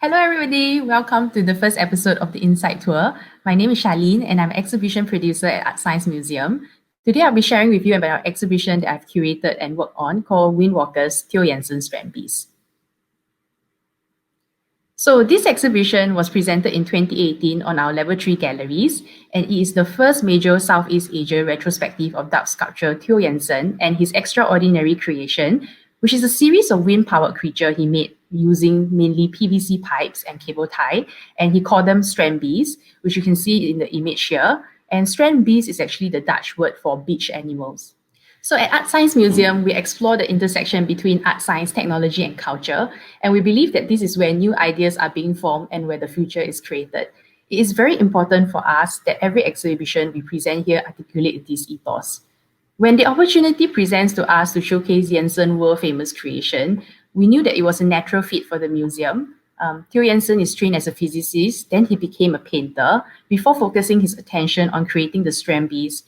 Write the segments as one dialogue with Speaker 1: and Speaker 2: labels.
Speaker 1: Hello, everybody. Welcome to the first episode of the Insight Tour. My name is Charleen, and I'm an exhibition producer at ArtScience Museum. Today, I'll be sharing with you about our exhibition that I've curated and worked on called Windwalker's Theo Jansen Strandbeests. So this exhibition was presented in 2018 on our Level 3 galleries, and it is the first major Southeast Asia retrospective of Dutch sculptor Theo Jansen and his extraordinary creation, which is a series of wind-powered creatures he made using mainly PVC pipes and cable tie, and he called them Strandbeests, which you can see in the image here. And Strandbeests is actually the Dutch word for beach animals. So at ArtScience Museum, we explore the intersection between art science, technology, and culture, and we believe that this is where new ideas are being formed and where the future is created. It is very important for us that every exhibition we present here articulate this ethos. When the opportunity presents to us to showcase Jansen's world-famous creation, we knew that it was a natural fit for the museum. Theo Jansen is trained as a physicist, then he became a painter before focusing his attention on creating the Strandbeests.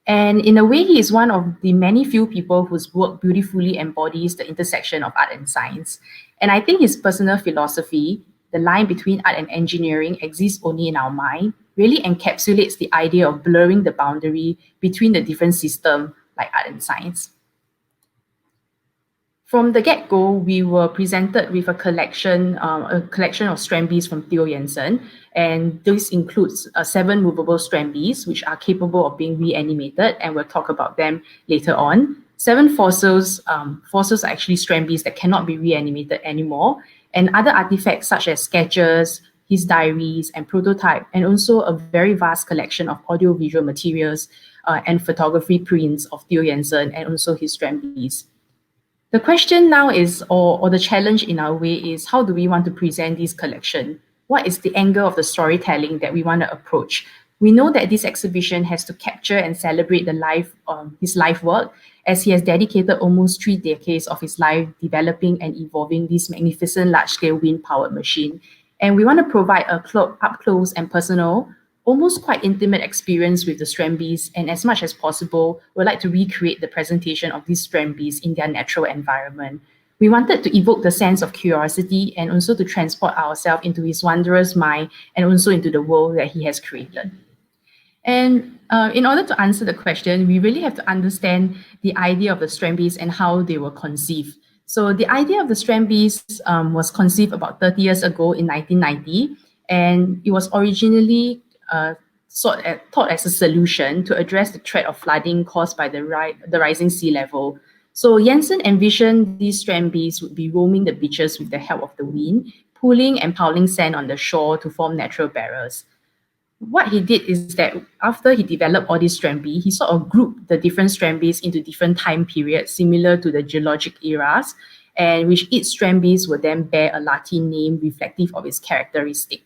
Speaker 1: And in a way, he is one of the many few people whose work beautifully embodies the intersection of art and science. And I think his personal philosophy, the line between art and engineering exists only in our mind, really encapsulates the idea of blurring the boundary between the different systems like art and science. From the get-go, we were presented with a collection of Strandbeests from Theo Jansen, and this includes 7 movable Strandbeests, which are capable of being reanimated, and we'll talk about them later on. 7 fossils. Fossils are actually Strandbeests that cannot be reanimated anymore, and other artifacts such as sketches, his diaries, and prototype, and also a very vast collection of audiovisual materials and photography prints of Theo Jansen and also his Strandbeests. The question now is, or the challenge in our way is, how do we want to present this collection? What is the angle of the storytelling that we want to approach? We know that this exhibition has to capture and celebrate his life work, as he has dedicated almost 3 decades of his life developing and evolving this magnificent large-scale wind-powered machine. And we want to provide a up-close and personal, almost quite intimate experience with the Strandbeests, and as much as possible, we'd like to recreate the presentation of these Strandbeests in their natural environment. We wanted to evoke the sense of curiosity and also to transport ourselves into his wondrous mind and also into the world that he has created. And in order to answer the question, we really have to understand the idea of the Strandbeests and how they were conceived. So the idea of the Strandbeests was conceived about 30 years ago in 1990, and it was originally thought as a solution to address the threat of flooding caused by the rising sea level. So Jansen envisioned these Strandbeests would be roaming the beaches with the help of the wind, pulling and piling sand on the shore to form natural barriers. What he did is that after he developed all these Strandbeests, he sort of grouped the different Strandbeests into different time periods similar to the geologic eras, and which each Strandbeest would then bear a Latin name reflective of its characteristic.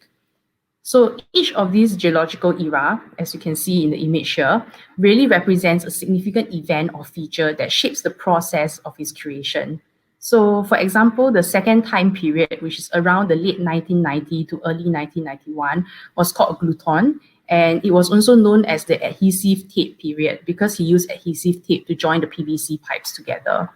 Speaker 1: So each of these geological era, as you can see in the image here, really represents a significant event or feature that shapes the process of his creation. So for example, the second time period, which is around the late 1990 to early 1991, was called Gluton, and it was also known as the adhesive tape period because he used adhesive tape to join the PVC pipes together.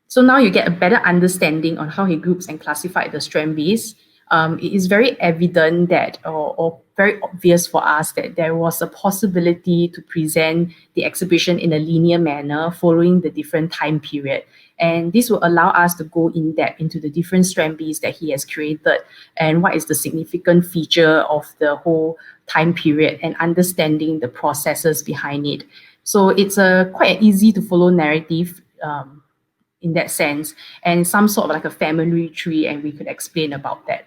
Speaker 1: So now you get a better understanding on how he groups and classified the Strandbeests. It is very evident that, or very obvious for us, that there was a possibility to present the exhibition in a linear manner following the different time period. And this will allow us to go in depth into the different Strandbeests that he has created and what is the significant feature of the whole time period and understanding the processes behind it. So it's a quite an easy to follow narrative in that sense, and some sort of like a family tree, and we could explain about that.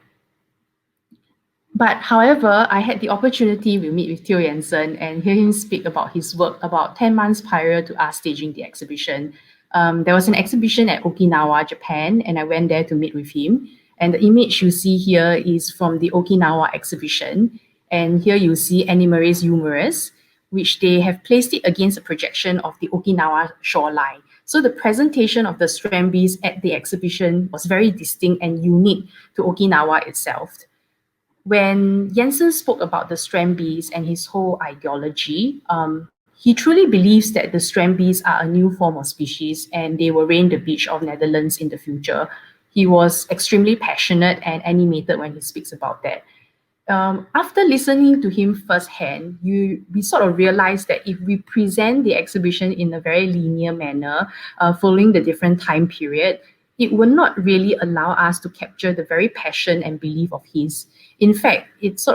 Speaker 1: But however, I had the opportunity to meet with Theo Jansen and hear him speak about his work about 10 months prior to us staging the exhibition. There was an exhibition at Okinawa, Japan, and I went there to meet with him. And the image you see here is from the Okinawa exhibition. And here you see Animaris humerus, which they have placed it against a projection of the Okinawa shoreline. So the presentation of the Strandbeests at the exhibition was very distinct and unique to Okinawa itself. When Jansen spoke about the Strandbeests and his whole ideology, he truly believes that the Strandbeests are a new form of species and they will reign the beach of Netherlands in the future. he was extremely passionate and animated when he speaks about that. After listening to him firsthand, we sort of realized that if we present the exhibition in a very linear manner, following the different time period, it will not really allow us to capture the very passion and belief of his. In fact, it's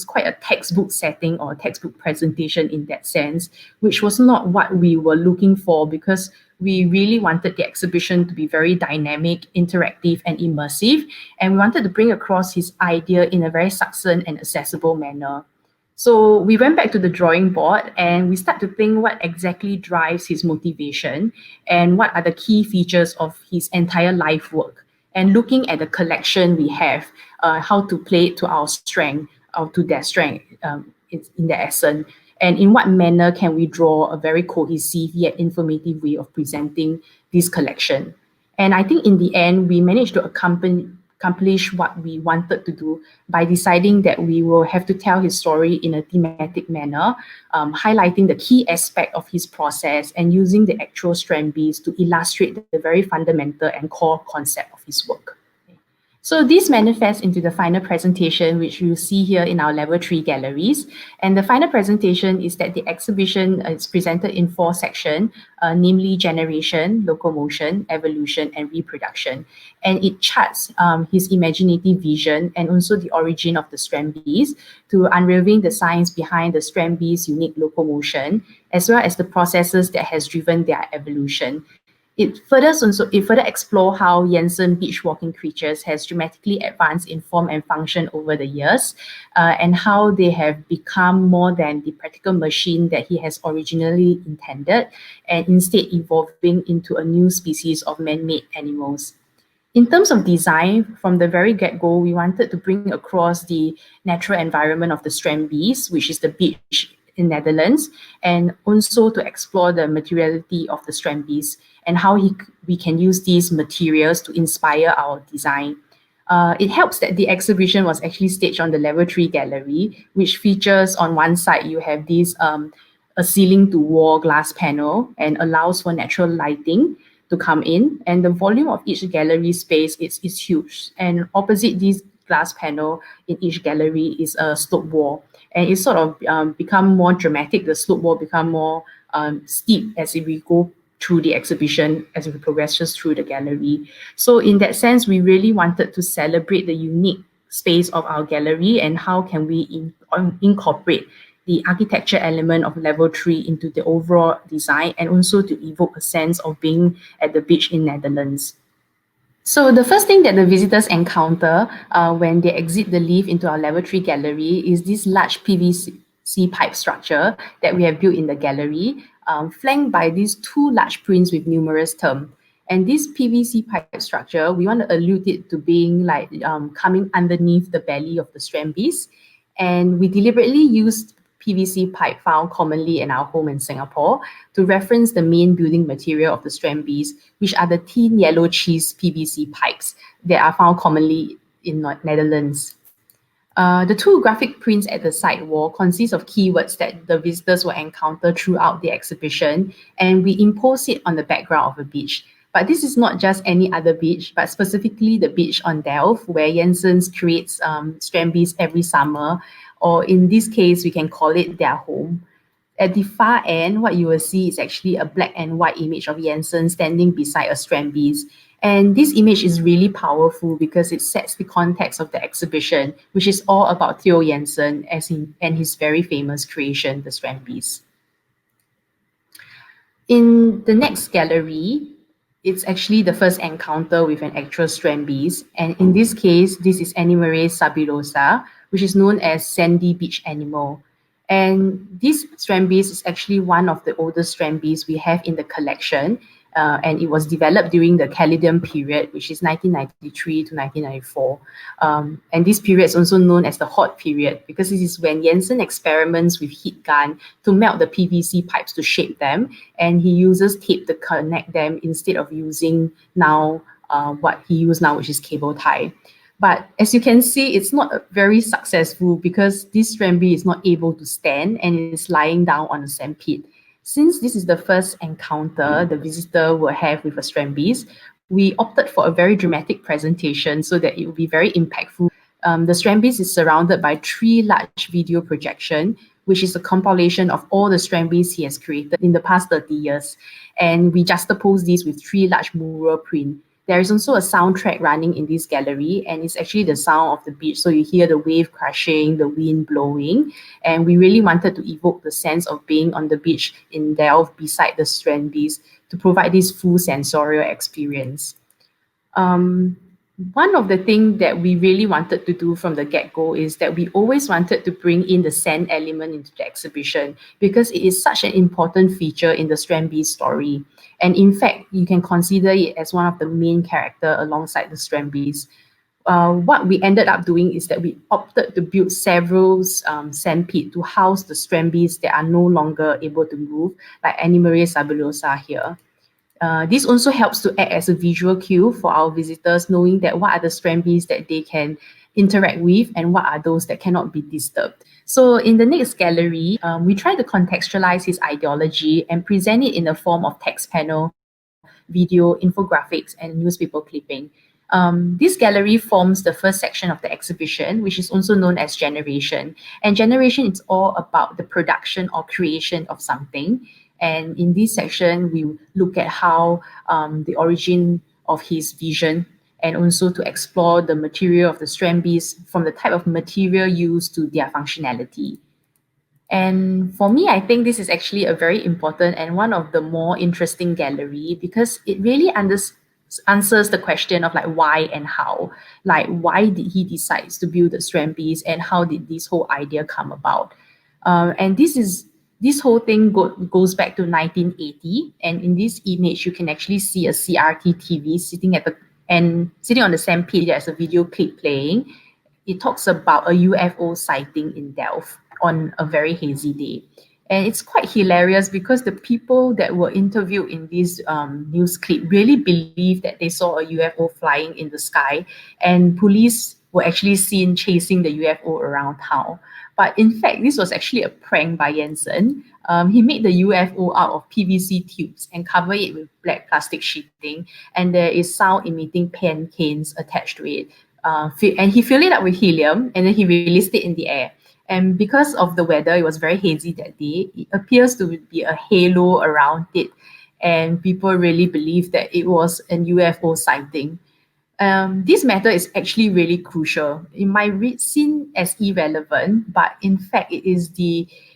Speaker 1: quite a textbook setting or a textbook presentation in that sense, which was not what we were looking for, because we really wanted the exhibition to be very dynamic, interactive, and immersive. And we wanted to bring across his idea in a very succinct and accessible manner. So we went back to the drawing board and we start to think what exactly drives his motivation and what are the key features of his entire life work. And looking at the collection we have, how to play it to our strength, or to their strength in their essence. And in what manner can we draw a very cohesive yet informative way of presenting this collection? And I think in the end, we managed to accomplish what we wanted to do by deciding that we will have to tell his story in a thematic manner, highlighting the key aspect of his process and using the actual Strandbeests to illustrate the very fundamental and core concept of his work. So this manifests into the final presentation, which you see here in our level 3 galleries. And the final presentation is that the exhibition is presented in 4 sections, namely generation, locomotion, evolution, and reproduction. And it charts his imaginative vision and also the origin of the Strandbeests to unraveling the science behind the Strandbeests' unique locomotion, as well as the processes that has driven their evolution. It further explores how Jansen beach walking creatures has dramatically advanced in form and function over the years, and how they have become more than the practical machine that he has originally intended, and instead evolving into a new species of man-made animals. In terms of design, from the very get-go, we wanted to bring across the natural environment of the Strandbeests, which is the beach in Netherlands, and also to explore the materiality of the Strandbeests and how we can use these materials to inspire our design. It helps that the exhibition was actually staged on the level 3 gallery, which features on one side you have this a ceiling to wall glass panel and allows for natural lighting to come in, and the volume of each gallery space is huge. And opposite this glass panel in each gallery is a slope wall, and it sort of become more dramatic. The slope wall become more steep as we go through the exhibition, as we progress just through the gallery. So in that sense, we really wanted to celebrate the unique space of our gallery and how can we incorporate the architecture element of level 3 into the overall design, and also to evoke a sense of being at the beach in Netherlands. So the first thing that the visitors encounter when they exit the lift into our level 3 gallery is this large PVC pipe structure that we have built in the gallery, flanked by these 2 large prints with numerous terms. And this PVC pipe structure, we want to allude it to being like coming underneath the belly of the Strandbeests. And we deliberately used PVC pipe found commonly in our home in Singapore to reference the main building material of the Strandbeests, which are the thin yellow cheese PVC pipes that are found commonly in Netherlands. The 2 graphic prints at the side wall consist of keywords that the visitors will encounter throughout the exhibition, and we impose it on the background of a beach. But this is not just any other beach, but specifically the beach on Delft, where Jansen creates Strandbeests every summer, or in this case, we can call it their home. At the far end, what you will see is actually a black and white image of Jansen standing beside a Strandbeest. And this image is really powerful because it sets the context of the exhibition, which is all about Theo Jansen and his very famous creation, the Strandbeests. In the next gallery, it's actually the first encounter with an actual Strandbeest. And in this case, this is Animaria sabilosa, which is known as sandy beach animal. And this Strandbeest is actually one of the oldest Strandbeests we have in the collection. And it was developed during the Caledium period, which is 1993 to 1994. And this period is also known as the hot period because this is when Jansen experiments with heat gun to melt the PVC pipes to shape them. And he uses tape to connect them instead of using now what he uses now, which is cable tie. But as you can see, it's not very successful because this Strandbeest is not able to stand and is lying down on a sandpit. Since this is the first encounter the visitor will have with a Strandbeest, we opted for a very dramatic presentation so that it would be very impactful. The Strandbeests is surrounded by 3 large video projection, which is a compilation of all the Strandbeests he has created in the past 30 years. And we juxtapose these with 3 large mural prints. There is also a soundtrack running in this gallery, and it's actually the sound of the beach. So you hear the wave crashing, the wind blowing, and we really wanted to evoke the sense of being on the beach in Delft beside the Strandbeests to provide this full sensorial experience. One of the things that we really wanted to do from the get-go is that we always wanted to bring in the sand element into the exhibition because it is such an important feature in the Strandbeests story. And in fact, you can consider it as one of the main characters alongside the Strandbeests. What we ended up doing is that we opted to build several sand pits to house the Strandbeests that are no longer able to move, like Animaria sabulosa here. This also helps to act as a visual cue for our visitors, knowing that what are the Strandbeests that they can interact with and what are those that cannot be disturbed. So in the next gallery, we try to contextualize his ideology and present it in the form of text panel, video, infographics, and newspaper clipping. This gallery forms the first section of the exhibition, which is also known as Generation. And Generation is all about the production or creation of something. And in this section, we look at how the origin of his vision and also to explore the material of the Strandbeests from the type of material used to their functionality. And for me, I think this is actually a very important and one of the more interesting gallery because it really answers the question of like why and how. Like why did he decide to build the Strandbeests and how did this whole idea come about? And this whole thing goes back to 1980, and in this image you can actually see a CRT TV sitting on the same page. There's a video clip playing. It talks about a UFO sighting in Delft on a very hazy day. And it's quite hilarious because the people that were interviewed in this news clip really believed that they saw a UFO flying in the sky, and police were actually seen chasing the UFO around town. But in fact, this was actually a prank by Jansen. He made the UFO out of PVC tubes and covered it with black plastic sheeting, and there is sound-emitting pen canes attached to it. And he filled it up with helium, and then he released it in the air. And because of the weather, it was very hazy that day. It appears to be a halo around it, and people really believe that it was an UFO sighting. This matter is actually really crucial. It might seem as irrelevant, but in fact, it is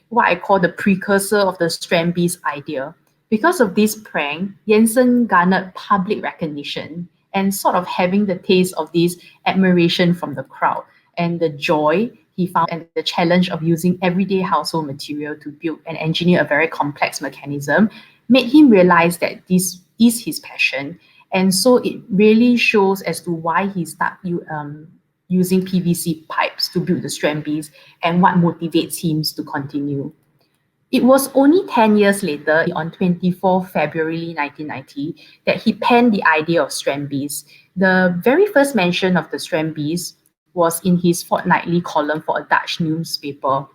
Speaker 1: what I call the precursor of the Strandbeests idea. Because of this prank, Jansen garnered public recognition and sort of having the taste of this admiration from the crowd and the joy he found and the challenge of using everyday household material to build and engineer a very complex mechanism made him realize that this is his passion. And so it really shows as to why he started using PVC pipes to build the Strandbeests and what motivates him to continue. It was only 10 years later, on 24 February 1990, that he penned the idea of Strandbeests. The very first mention of the Strandbeests was in his fortnightly column for a Dutch newspaper.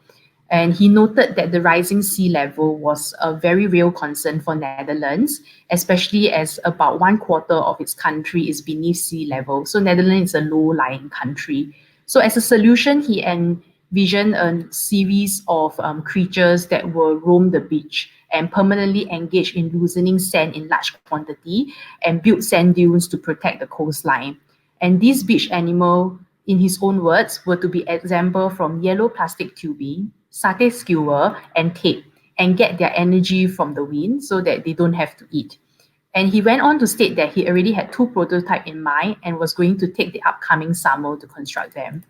Speaker 1: And he noted that the rising sea level was a very real concern for Netherlands, especially as about 1/4 of its country is beneath sea level. So Netherlands is a low-lying country. So as a solution, he envisioned a series of creatures that will roam the beach and permanently engage in loosening sand in large quantity and build sand dunes to protect the coastline. And these beach animals, in his own words, were to be example from yellow plastic tubing, satay skewer, and tape, and get their energy from the wind so that they don't have to eat. And he went on to state that he already had 2 prototypes in mind and was going to take the upcoming summer to construct them.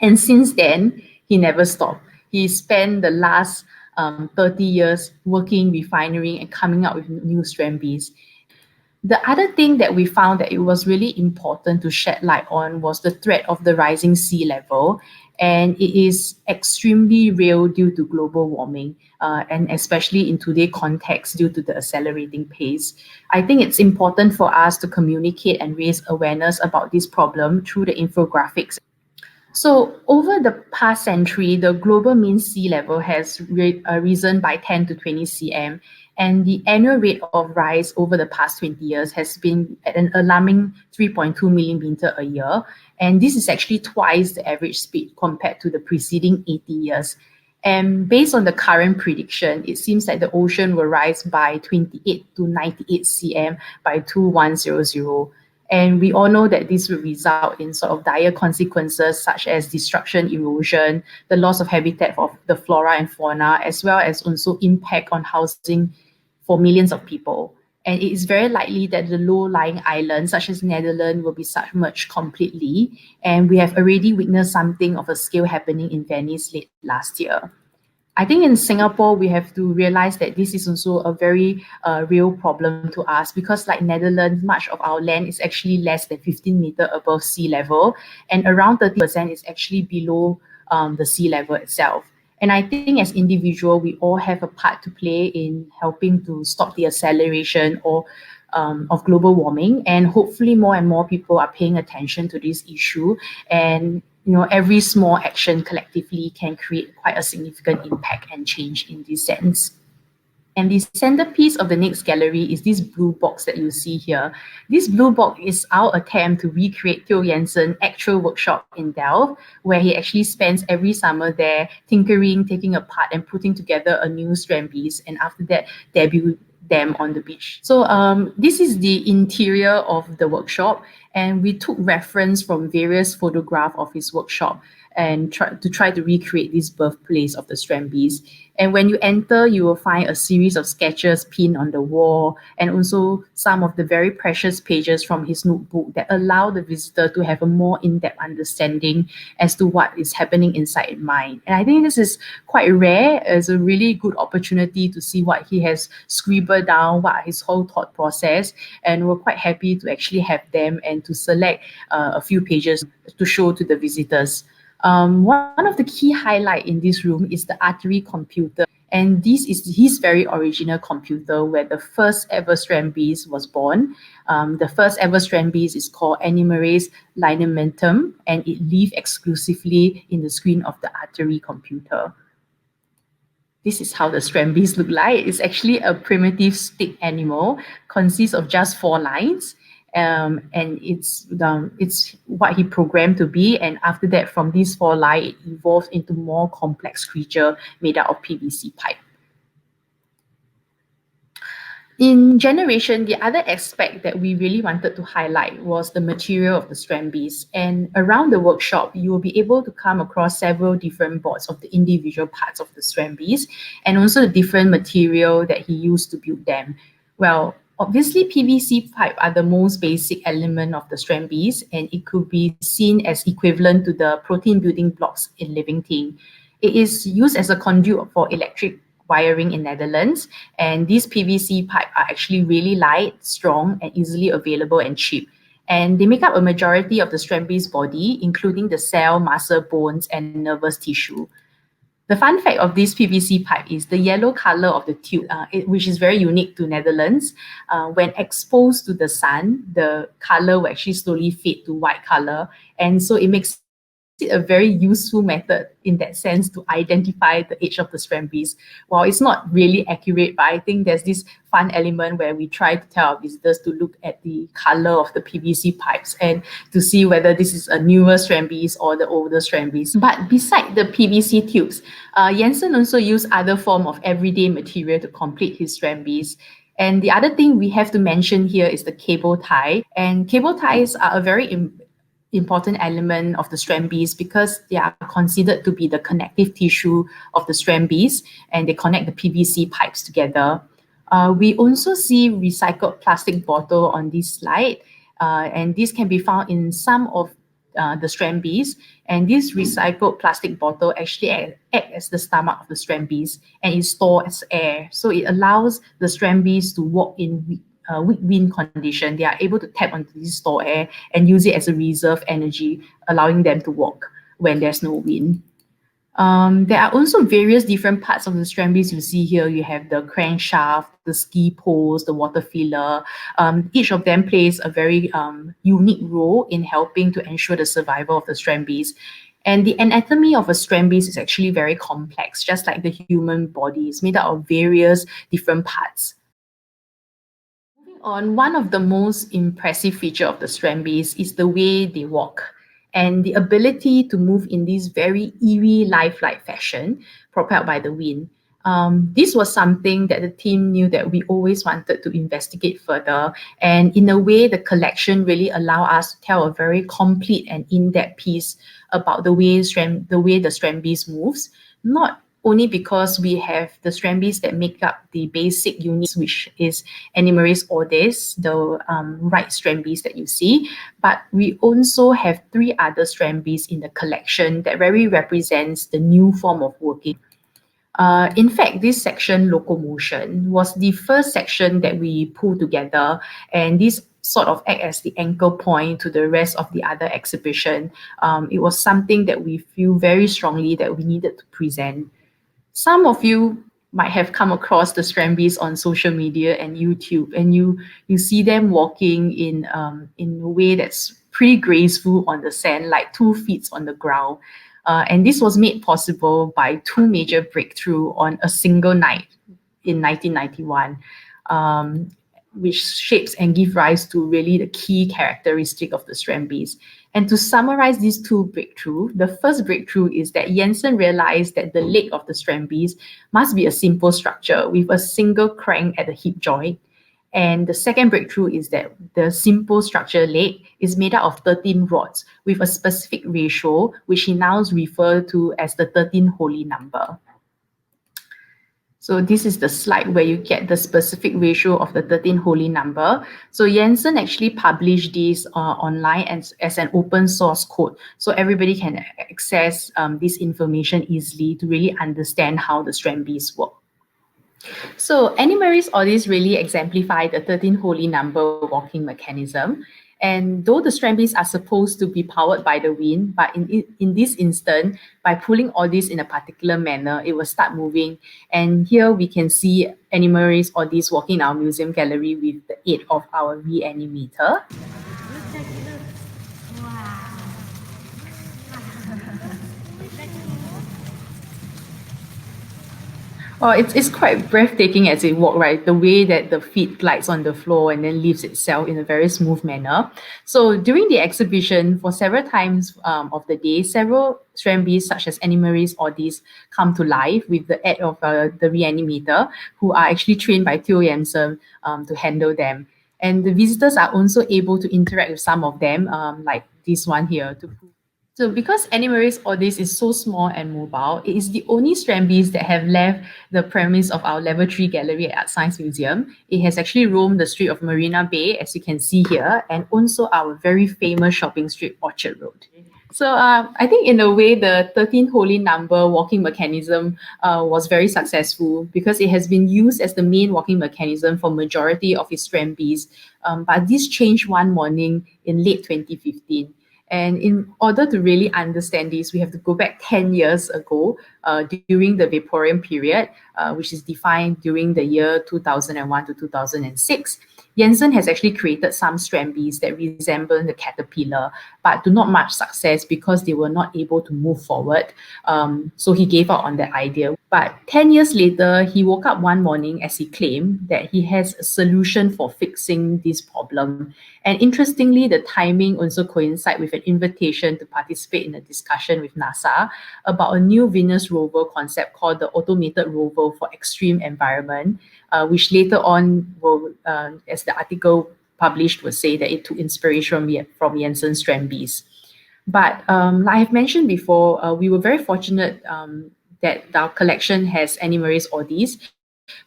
Speaker 1: And since then, he never stopped. He spent the last 30 years working, refining, and coming up with new Strandbeests. The other thing that we found that it was really important to shed light on was the threat of the rising sea level. And it is extremely real due to global warming, and especially in today's context due to the accelerating pace. I think it's important for us to communicate and raise awareness about this problem through the infographics. So over the past century, the global mean sea level has risen by 10 to 20 cm, and the annual rate of rise over the past 20 years has been at an alarming 3.2 millimeter a year, and this is actually twice the average speed compared to the preceding 80 years. And based on the current prediction, it seems that the ocean will rise by 28 to 98 cm by 2100. And we all know that this will result in sort of dire consequences such as destruction, erosion, the loss of habitat of the flora and fauna, as well as also impact on housing for millions of people. And it is very likely that the low-lying islands, such as Netherlands, will be submerged completely. And we have already witnessed something of a scale happening in Venice late last year. I think in Singapore, we have to realize that this is also a very real problem to us, because like Netherlands, much of our land is actually less than 15 meters above sea level, and around 30% is actually below the sea level itself. And I think as individuals, we all have a part to play in helping to stop the acceleration of global warming. And hopefully more and more people are paying attention to this issue. And every small action collectively can create quite a significant impact and change in this sense. And the centerpiece of the next gallery is this blue box that you see here. This blue box is our attempt to recreate Theo Jansen's actual workshop in Delft, where he actually spends every summer there tinkering, taking apart and putting together a new Strandbeests, and after that debut them on the beach. So this is the interior of the workshop, and we took reference from various photographs of his workshop and try to recreate this birthplace of the Strandbeests. And when you enter, you will find a series of sketches pinned on the wall, and also some of the very precious pages from his notebook that allow the visitor to have a more in-depth understanding as to what is happening inside his mind. And I think this is quite rare. It's a really good opportunity to see what he has scribbled down, what his whole thought process, and we're quite happy to actually have them and to select a few pages to show to the visitors. One of the key highlights in this room is the artery computer. And this is his very original computer where the first ever Strandbeest was born. The first ever Strandbeest is called Animaris lineamentum, and it lives exclusively in the screen of the artery computer. This is how the Strandbeest look like. It's actually a primitive stick animal, consists of just 4 lines. And it's what he programmed to be, and after that, from these 4 lines, it evolved into more complex creature made out of PVC pipe. In generation, the other aspect that we really wanted to highlight was the material of the Strandbeest. And around the workshop, you will be able to come across several different boards of the individual parts of the Strandbeest, and also the different material that he used to build them. Well, obviously, PVC pipe are the most basic element of the Strandbeest, and it could be seen as equivalent to the protein building blocks in living thing. It is used as a conduit for electric wiring in Netherlands, and these PVC pipe are actually really light, strong, and easily available and cheap. And they make up a majority of the Strandbeest body, including the cell, muscle, bones, and nervous tissue. The fun fact of this PVC pipe is the yellow color of the tube, which is very unique to Netherlands. When exposed to the sun, the color will actually slowly fade to white color. And so it makes it a very useful method in that sense to identify the age of the Strandbeest. While it's not really accurate, but I think there's this fun element where we try to tell our visitors to look at the color of the PVC pipes and to see whether this is a newer Strandbeest or the older Strandbeest. But beside the PVC tubes, Jansen also used other form of everyday material to complete his Strandbeest. And the other thing we have to mention here is the cable tie. And cable ties are a very important element of the Strandbeest because they are considered to be the connective tissue of the Strandbeest, and they connect the PVC pipes together. We also see recycled plastic bottle on this slide, and this can be found in some of the Strandbeest. And this recycled plastic bottle actually act as the stomach of the Strandbeest, and it stores as air. So it allows the Strandbeest to walk in weak wind condition. They are able to tap onto this stored air and use it as a reserve energy, allowing them to walk when there's no wind. There are also various different parts of the Strandbeest you see here. You have the crankshaft, the ski poles, the water filler. Each of them plays a very unique role in helping to ensure the survival of the Strandbeest. And the anatomy of a Strandbeest is actually very complex, just like the human body. It's made up of various different parts. Moving on, one of the most impressive feature of the Strandbeest is the way they walk and the ability to move in this very eerie, lifelike fashion, propelled by the wind. This was something that the team knew that we always wanted to investigate further. And in a way, the collection really allowed us to tell a very complete and in-depth piece about the way the Strandbeest moves, not only because we have the Strandbeest that make up the basic units, which is Animaris ordis, the right Strandbeest that you see, but we also have 3 other Strandbeests in the collection that very represents the new form of working. In fact, this section, locomotion, was the first section that we pulled together, and this sort of act as the anchor point to the rest of the other exhibition. It was something that we feel very strongly that we needed to present. Some of you might have come across the Strandbeests on social media and YouTube, and you see them walking in a way that's pretty graceful on the sand, like 2 feet on the ground. And this was made possible by 2 major breakthroughs on a single night in 1991, which shapes and give rise to really the key characteristic of the Strandbeest. And to summarize these 2 breakthroughs, the first breakthrough is that Jansen realized that the leg of the Strandbeest must be a simple structure with a single crank at the hip joint. And the second breakthrough is that the simple structure leg is made up of 13 rods with a specific ratio, which he now refers to as the 13 holy number. So this is the slide where you get the specific ratio of the 13 holy number. So Jansen actually published this online as an open source code. So everybody can access this information easily to really understand how the Strandbeests work. So Animaris ordis really exemplify the 13 holy number walking mechanism. And though the Strandbeests are supposed to be powered by the wind, but in this instant, by pulling ordis in a particular manner, it will start moving. And here we can see Animaris ordis walking in our museum gallery with the aid of our reanimator. Oh, it's quite breathtaking as it walks, right? The way that the feet glides on the floor and then leaves itself in a very smooth manner. So during the exhibition, for several times of the day, several Strandbeests such as Animaris ordis come to life with the aid of the reanimator, who are actually trained by Theo Jansen to handle them. And the visitors are also able to interact with some of them, like this one here, so because Animaris ordis is so small and mobile, it is the only Strandbeests that have left the premise of our Level 3 gallery at ArtScience Museum. It has actually roamed the street of Marina Bay, as you can see here, and also our very famous shopping street, Orchard Road. So I think in a way, the 13 holy number walking mechanism was very successful because it has been used as the main walking mechanism for majority of its Strandbeests. But this changed one morning in late 2015. And in order to really understand this, we have to go back 10 years ago during the Vaporean period, which is defined during the year 2001 to 2006. Jansen has actually created some Strandbeests that resemble the caterpillar, but do not much success because they were not able to move forward. So he gave up on that idea. But 10 years later, he woke up one morning, as he claimed, that he has a solution for fixing this problem. And interestingly, the timing also coincided with an invitation to participate in a discussion with NASA about a new Venus rover concept called the Automated Rover for Extreme Environment, which later on will, as the article published, will say that it took inspiration from Jansen Strandbeests. But like I've mentioned before, we were very fortunate that our collection has Animaris ordis,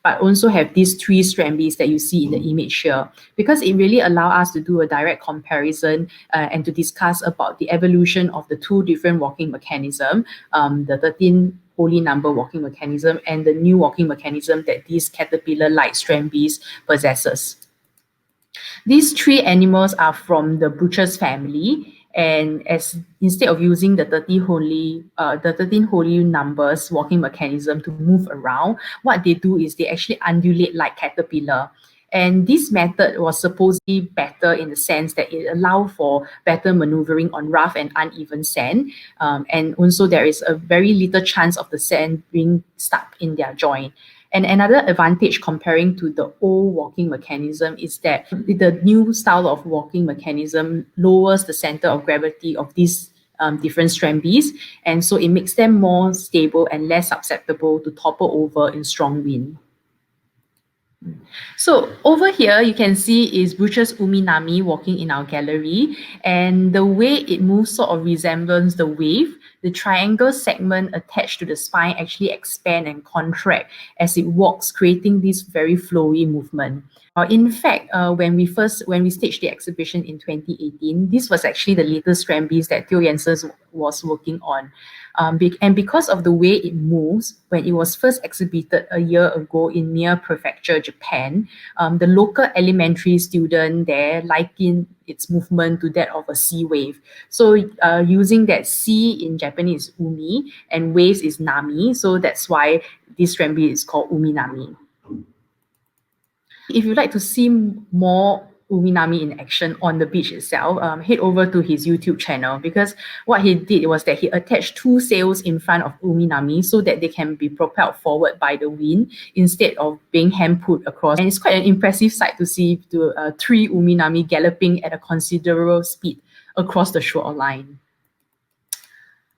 Speaker 1: but also have these 3 Strandbeests that you see in the image here, because it really allows us to do a direct comparison and to discuss about the evolution of the 2 different walking mechanisms, the 13 holy number walking mechanism and the new walking mechanism that this caterpillar-like Strandbeest possesses. These 3 animals are from the Bruchus family, and as instead of using the 13 holy numbers walking mechanism to move around, what they do is they actually undulate like caterpillar. And this method was supposedly better in the sense that it allowed for better maneuvering on rough and uneven sand. And also there is a very little chance of the sand being stuck in their joint. And another advantage comparing to the old walking mechanism is that the new style of walking mechanism lowers the center of gravity of these different Strandbeests, and so it makes them more stable and less susceptible to topple over in strong wind. So over here, you can see is Bruch's Uminami walking in our gallery, and the way it moves sort of resembles the wave. The triangle segment attached to the spine actually expand and contract as it walks, creating this very flowy movement. In fact, when we staged the exhibition in 2018, this was actually the latest Strandbeest that Theo Jansen was working on. And because of the way it moves, when it was first exhibited a year ago in Mie Prefecture, Japan, the local elementary student there likened its movement to that of a sea wave. So using that sea in Japanese is umi and waves is nami, so that's why this Strandbeest is called uminami. If you'd like to see more Uminami in action on the beach itself, head over to his YouTube channel, because what he did was that he attached 2 sails in front of Uminami so that they can be propelled forward by the wind instead of being hand-pulled across. And it's quite an impressive sight to see 3 Uminami galloping at a considerable speed across the shoreline.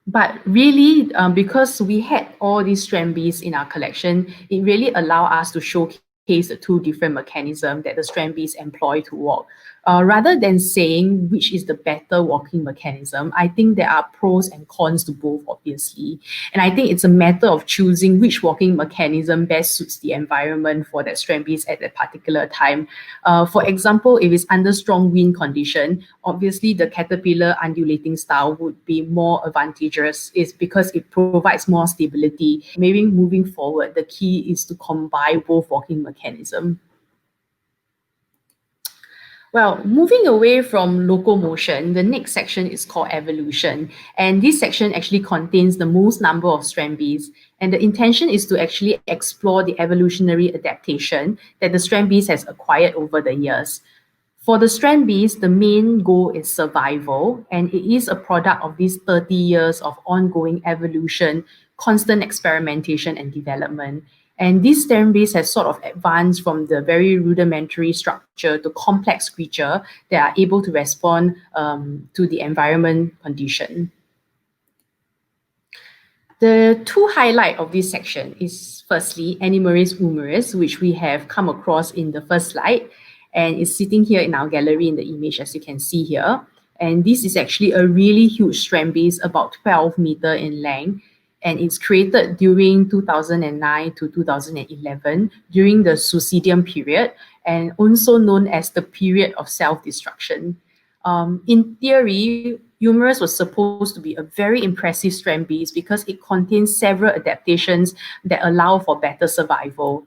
Speaker 1: But really, because we had all these Strandbeests in our collection, it really allowed us to showcase the 2 different mechanisms that the Strandbeests employ to walk. Rather than saying which is the better walking mechanism, I think there are pros and cons to both, obviously. And I think it's a matter of choosing which walking mechanism best suits the environment for that Strandbeest at that particular time. For example, if it's under strong wind condition, obviously the caterpillar undulating style would be more advantageous, is because it provides more stability. Maybe moving forward, the key is to combine both walking mechanisms. Well, moving away from locomotion, the next section is called evolution. And this section actually contains the most number of Strandbeests. And the intention is to actually explore the evolutionary adaptation that the Strandbeest has acquired over the years. For the Strandbeest, the main goal is survival, and it is a product of these 30 years of ongoing evolution, constant experimentation and development. And this Strandbeest has sort of advanced from the very rudimentary structure to complex creature that are able to respond to the environment condition. The 2 highlights of this section is firstly Animaris humerus, which we have come across in the first slide, and is sitting here in our gallery in the image, as you can see here. And this is actually a really huge Strandbeest, about 12 meters in length. And it's created during 2009 to 2011 during the Suicidium period, and also known as the period of self-destruction. In theory, humerus was supposed to be a very impressive Strandbeest because it contains several adaptations that allow for better survival.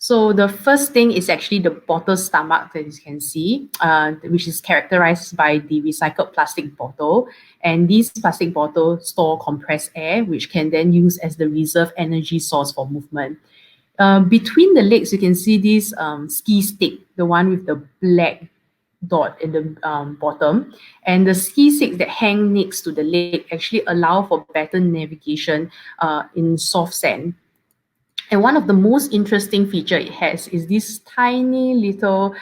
Speaker 1: So the first thing is actually the bottle stomach that you can see, which is characterized by the recycled plastic bottle. And these plastic bottles store compressed air, which can then use as the reserve energy source for movement. Between the legs, you can see this ski stick, the one with the black dot in the bottom. And the ski sticks that hang next to the leg actually allow for better navigation in soft sand. And one of the most interesting features it has is this tiny little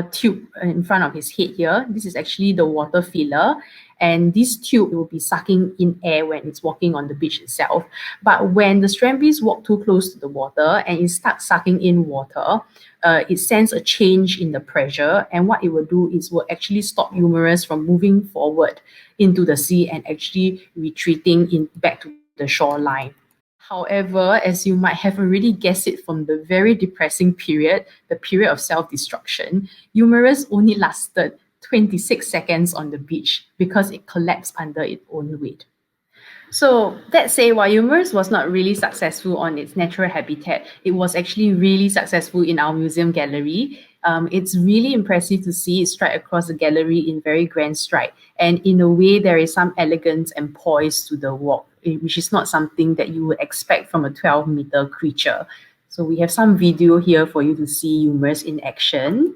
Speaker 1: tube in front of his head here. This is actually the water filler. And this tube will be sucking in air when it's walking on the beach itself. But when the Strandbeest walk too close to the water and it starts sucking in water, it sends a change in the pressure. And what it will do is will actually stop humerus from moving forward into the sea and actually retreating back to the shoreline. However, as you might have already guessed it from the very depressing period, the period of self-destruction, humerus only lasted 26 seconds on the beach because it collapsed under its own weight. So that said, while humerus was not really successful on its natural habitat, it was actually really successful in our museum gallery. It's really impressive to see it stride across the gallery in very grand stride. And in a way, there is some elegance and poise to the walk, which is not something that you would expect from a 12-meter creature. So we have some video here for you to see humors in action.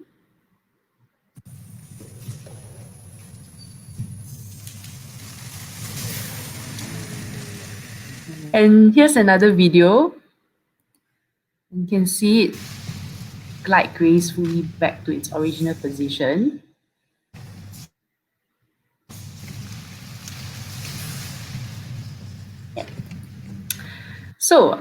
Speaker 1: And here's another video. You can see it glide gracefully back to its original position. So,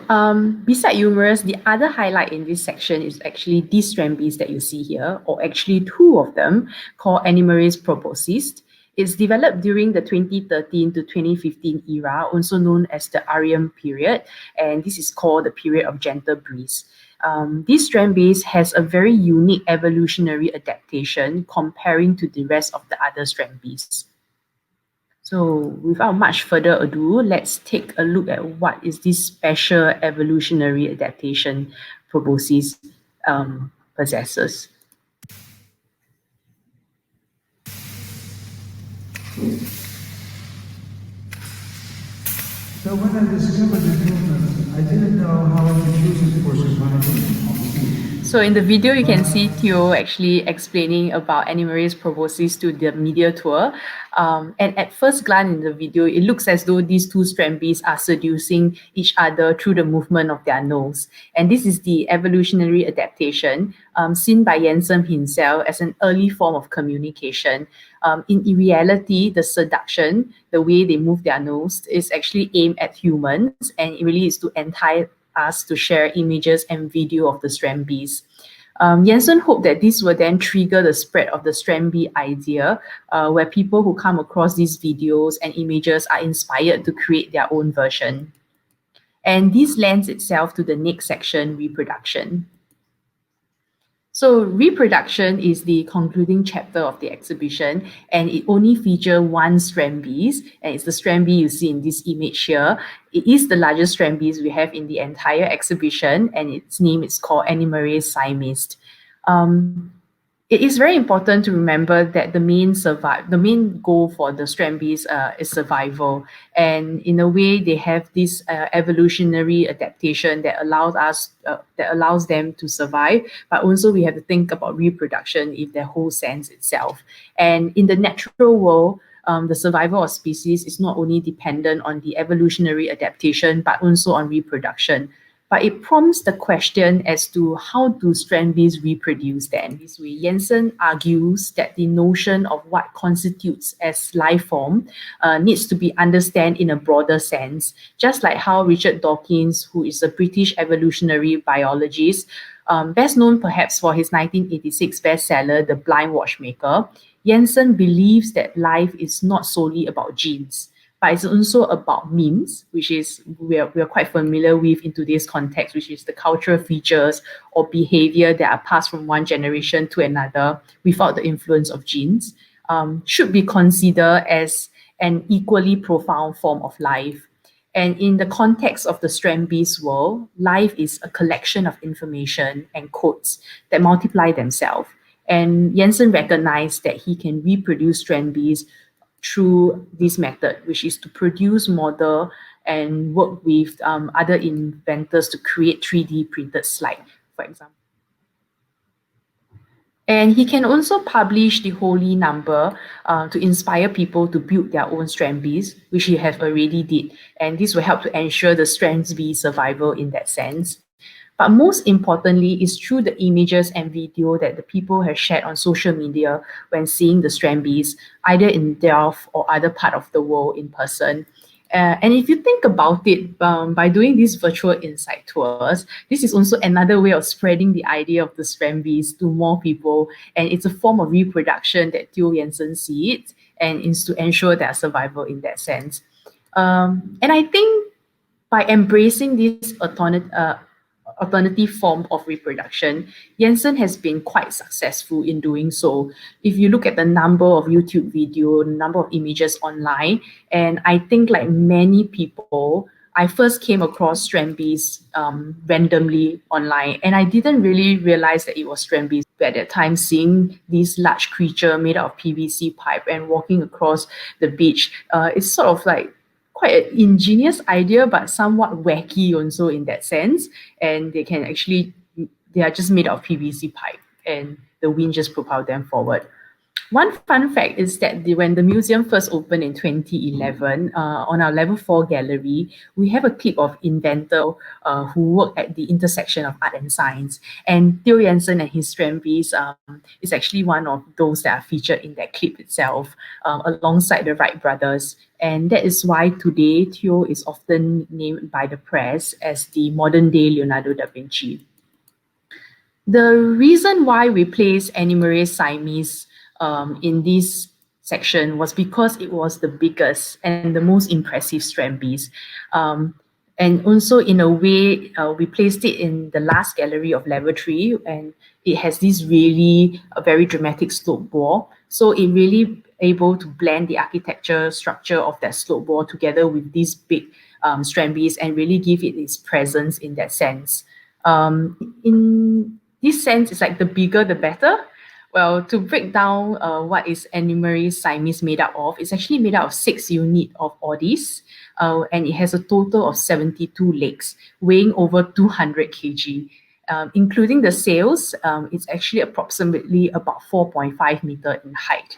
Speaker 1: beside humorous, the other highlight in this section is actually these Strandbeests that you see here, or actually two of them, called Animaris proboscis. It's developed during the 2013 to 2015 era, also known as the Aryan period, and this is called the period of gentle breeze. This Strandbeest has a very unique evolutionary adaptation comparing to the rest of the other Strandbeests. So without much further ado, let's take a look at what is this special evolutionary adaptation proboscis possesses.
Speaker 2: So when I discovered the movement, I didn't know how I could use it for survival.
Speaker 1: So in the video, you can see Theo actually explaining about Animaris proboscis to the media tour. And at first glance in the video, it looks as though these two Strandbeests are seducing each other through the movement of their nose. And this is the evolutionary adaptation seen by Jansen himself as an early form of communication. In reality, the seduction, the way they move their nose, is actually aimed at humans, and it really is to entice us to share images and video of the Strandbeests. Jansen hoped that this will then trigger the spread of the Strandbee idea, where people who come across these videos and images are inspired to create their own version. And this lends itself to the next section, reproduction. So reproduction is the concluding chapter of the exhibition, and it only features one Strandbeest, and it's the Strandbee you see in this image here. It is the largest Strandbeest we have in the entire exhibition, and its name is called Animaris siamist. It is very important to remember that the main goal for the Strandbeests is survival, and in a way they have this evolutionary adaptation that allows them to survive. But also we have to think about reproduction in their whole sense itself. And in the natural world, the survival of species is not only dependent on the evolutionary adaptation, but also on reproduction. But it prompts the question as to how do Strandbeests reproduce then? This way, Jansen argues that the notion of what constitutes as life form needs to be understood in a broader sense, just like how Richard Dawkins, who is a British evolutionary biologist, best known perhaps for his 1986 bestseller, The Blind Watchmaker, Jansen believes that life is not solely about genes, but it's also about memes, which is we are quite familiar with in today's context, which is the cultural features or behavior that are passed from one generation to another without the influence of genes, should be considered as an equally profound form of life. And in the context of the Strandbeest world, life is a collection of information and codes that multiply themselves. And Jansen recognized that he can reproduce Strandbeests through this method, which is to produce model and work with other inventors to create 3D printed slide, for example. And he can also publish the holy number to inspire people to build their own Strandbeests, which he has already did. And this will help to ensure the Strandbee survival in that sense. But most importantly, is through the images and video that the people have shared on social media when seeing the Strandbeests, either in Delft or other part of the world in person. And if you think about it, by doing these virtual insight tours, this is also another way of spreading the idea of the Strandbeests to more people. And it's a form of reproduction that Theo Jansen sees, and is to ensure their survival in that sense. And I think by embracing this alternative form of reproduction, Jansen has been quite successful in doing so. If you look at the number of YouTube videos, number of images online, and I think like many people, I first came across Strandbeests randomly online, and I didn't really realize that it was Strandbeests. At that time, seeing this large creature made out of PVC pipe and walking across the beach, it's sort of like quite an ingenious idea, but somewhat wacky also in that sense. And they are just made out of PVC pipe, and the wind just propelled them forward. One fun fact is that when the museum first opened in 2011, on our level 4 gallery, we have a clip of inventor who worked at the intersection of art and science. And Theo Jansen and his Strandbeests is actually one of those that are featured in that clip itself, alongside the Wright brothers. And that is why today Theo is often named by the press as the modern-day Leonardo da Vinci. The reason why we place Animeres Siamese in this section was because it was the biggest and the most impressive Strandbeest. And also, in a way, we placed it in the last gallery of level 3, and it has this really very dramatic slope wall. So it really able to blend the architecture structure of that slope wall together with these big Strandbeest and really give it its presence in that sense. In this sense, it's like the bigger, the better. Well, to break down what is Animeres Siamese made up of, it's actually made out of 6 units of bodies, and it has a total of 72 legs, weighing over 200 kg. Including the sails, it's actually approximately about 4.5 meters in height.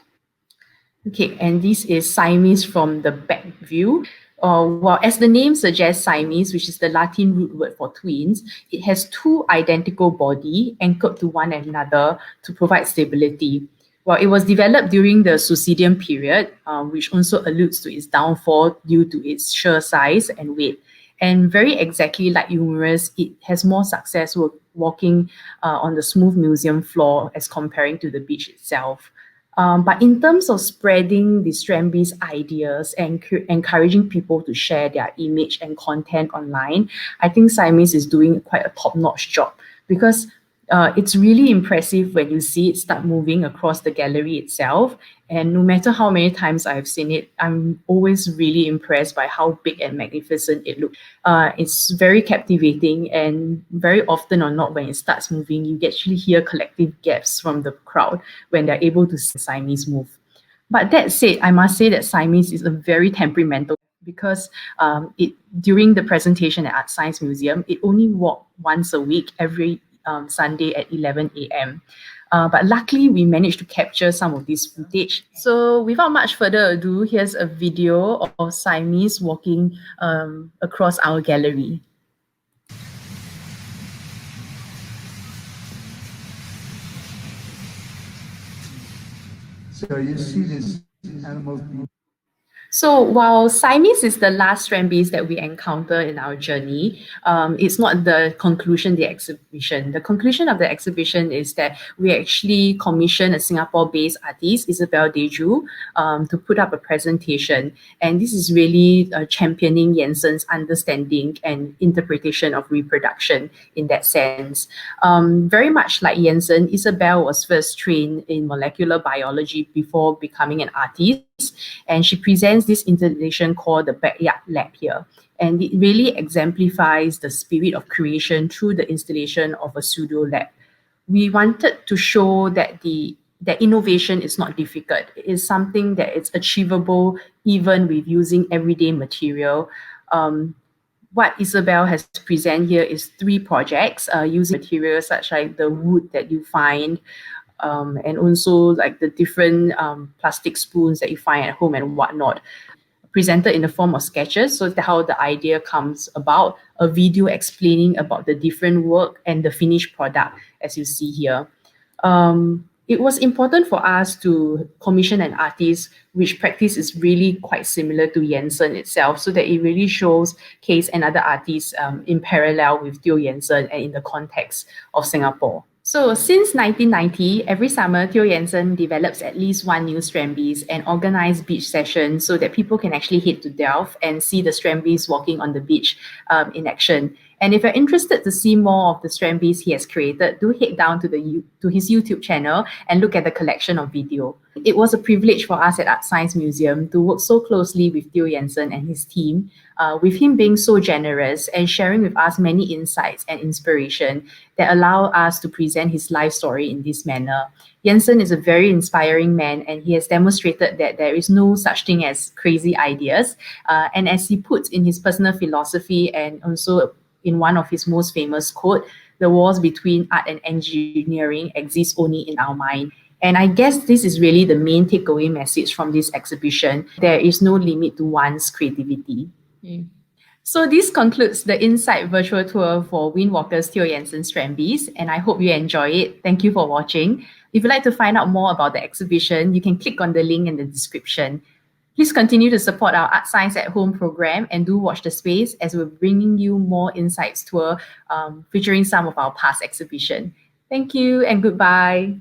Speaker 1: Okay, and this is Siamese from the back view. Well, as the name suggests, Siamese, which is the Latin root word for twins, it has 2 identical bodies anchored to one another to provide stability. Well, it was developed during the Sucedian period, which also alludes to its downfall due to its sheer size and weight. And very exactly like humerus, it has more success walking on the smooth museum floor as comparing to the beach itself. But in terms of spreading the Strandbeests ideas and encouraging people to share their image and content online, I think Siamese is doing quite a top-notch job, because it's really impressive when you see it start moving across the gallery itself. And no matter how many times I've seen it, I'm always really impressed by how big and magnificent it looks. It's very captivating, and very often or not, when it starts moving, you actually hear collective gasps from the crowd when they're able to see Siamese move. But that said, I must say that Siamese is a very temperamental, because during the presentation at ArtScience Museum, it only walked once a week, every Sunday at 11 a.m. But luckily, we managed to capture some of this footage. So without much further ado, here's a video of Siamese walking across our gallery.
Speaker 2: So you see this animals being.
Speaker 1: So while Siamese is the last Strandbeest that we encounter in our journey, it's not the conclusion of the exhibition. The conclusion of the exhibition is that we actually commissioned a Singapore-based artist, Isabel Deju, to put up a presentation. And this is really championing Jansen's understanding and interpretation of reproduction in that sense. Very much like Jansen, Isabel was first trained in molecular biology before becoming an artist. And she presents this installation called the Backyard Lab here. And it really exemplifies the spirit of creation through the installation of a pseudo lab. We wanted to show that that innovation is not difficult. It is something that is achievable even with using everyday material. What Isabel has presented here is 3 projects using materials such like the wood that you find, and also like the different plastic spoons that you find at home and whatnot, presented in the form of sketches. So that's how the idea comes about, a video explaining about the different work and the finished product, as you see here. It was important for us to commission an artist which practice is really quite similar to Jansen itself, so that it really shows Case and other artists in parallel with Theo Jansen and in the context of Singapore. So since 1990, every summer, Theo Jansen develops at least 1 new Strandbeest and organize beach sessions so that people can actually head to Delft and see the Strandbeest walking on the beach in action. And if you're interested to see more of the Strandbeest he has created, do head down to his YouTube channel and look at the collection of video. It was a privilege for us at ArtScience Museum to work so closely with Theo Jansen and his team, with him being so generous and sharing with us many insights and inspiration that allow us to present his life story in this manner. Jansen is a very inspiring man, and he has demonstrated that there is no such thing as crazy ideas. And as he puts in his personal philosophy and also in one of his most famous quote, the walls between art and engineering exist only in our mind. And I guess this is really the main takeaway message from this exhibition. There is no limit to one's creativity. So this concludes the Insight virtual tour for Windwalker's Theo Jansen Strandbeests, and I hope you enjoy it. Thank you for watching. If you'd like to find out more about the exhibition, you can click on the link in the description. Please continue to support our Art Science at Home program and do watch the space as we're bringing you more Insights tour featuring some of our past exhibition. Thank you and goodbye.